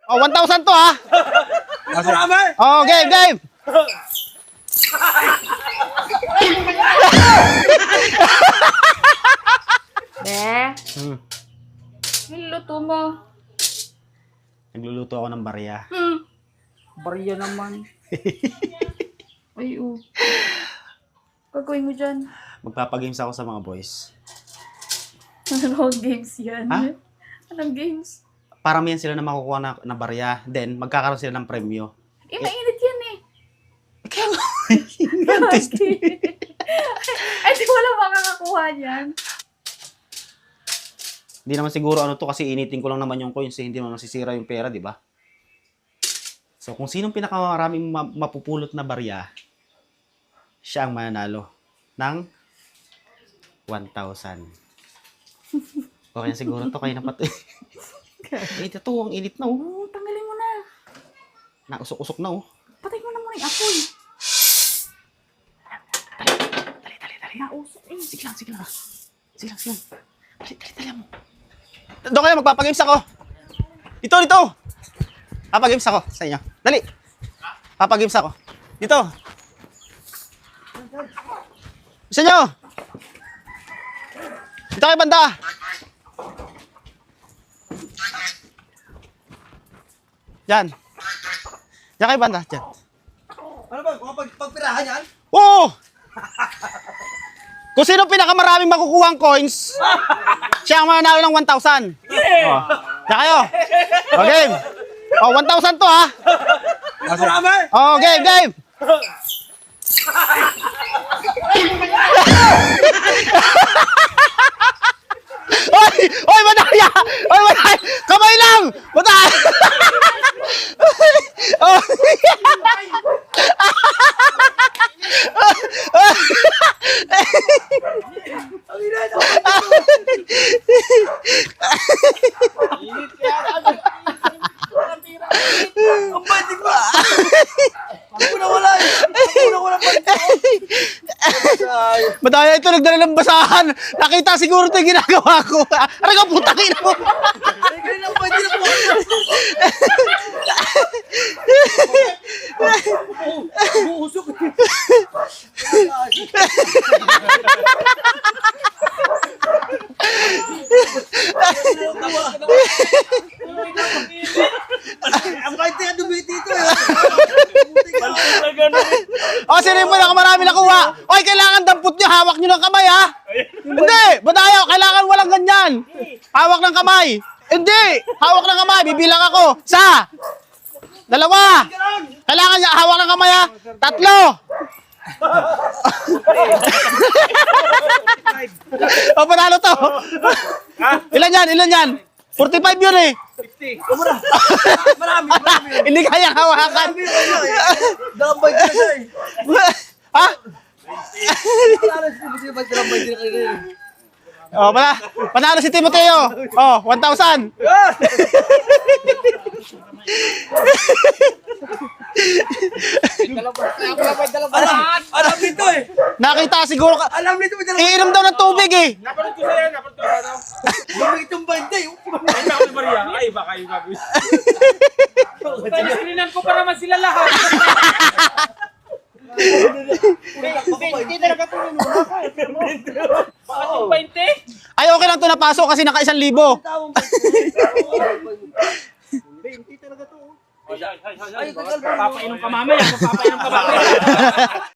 Oh, 1,000 to ha. Marami! Oh, game, game. Be, niluto mo. Nagluluto ako ng barya. Barya naman. Ay, gagawin mo dyan. Magpapagames ako sa mga boys. Anong games yan? Ha? Anong games? Para may sila na makukuha na barya. Then, magkakaroon sila ng premyo. Mainit yan eh. Kaya nga. Ay, di wala makakakuha niyan. Hindi naman siguro ano to kasi initin ko lang naman yung coins. Hindi naman masisira yung pera, di ba? So, kung sinong pinakamaraming mapupulot na barya, siya ang mananalo ng 1,000. Okay na siguro to. Kaya na pa to. Init na to. Ang init na oh. Tanggalin mo na. Nausok-usok na oh. Patay mo na muna yung apoy. Dali. Nausok eh. Sige lang. Sige lang. Dali mo. Doon kayo, magpapagames ako. Dito. Papagames ako sa inyo. Dali. Papagames ako. Dito. Gusto nyo? Dito kayo banda. Diyan. Diyan kayo banda. Diyan. Ano ba? Pagpirahan yan? Oo! Kung sino pinakamaraming makukuha ang coins, siya ang mananalo ng 1,000. Oh. Diyan kayo. O, game. O, 1,000 to ha. Marami! O, game. Oy, madaya! Kamay lang! Madaya! Oh. Ang banding mo! Ako na wala eh! Madaya ito, nagdala ng basahan. Nakita siguro ito yung ginagawa ko. Aray ka, putang ina mo. Ay, ganyan ang banding ako! Umuusok eh! Ang kahit na dumiti ito eh! O, sino yung pinakamarami nakuha? Oy, kailangan dampot nyo. Hawak nyo ng kamay, ha? Hindi! Madaya, kailangan walang ganyan. Hawak ng kamay. Hindi! Hawak ng kamay. Bibilang ako. Isa! Dalawa! Kailangan niya hawak ng kamay, ha? Tatlo! O, panalo to. Ilan yan? 45 yun eh. Marami! Hindi kayang hawakan. Dambay ka na eh! Ha? Dambay ka na eh! Oh, panalo si Timoteo. Oh, 1,000. Alam nito eh! Nakita siguro ka. Alam nito! Iinom daw ng tubig eh. Napanood ko sa'yo, Lumit yung bante! Ay, baka ni Maria. Ay, baka yung gagawin. Screenan ko para naman sila lahat. 20 talaga ito yung Bakit yung 20? Ay, okay lang to napasok kasi naka 1,000. tawang 20 talaga ito. Ay, papainom ka mamaya. Papainom ka mamaya.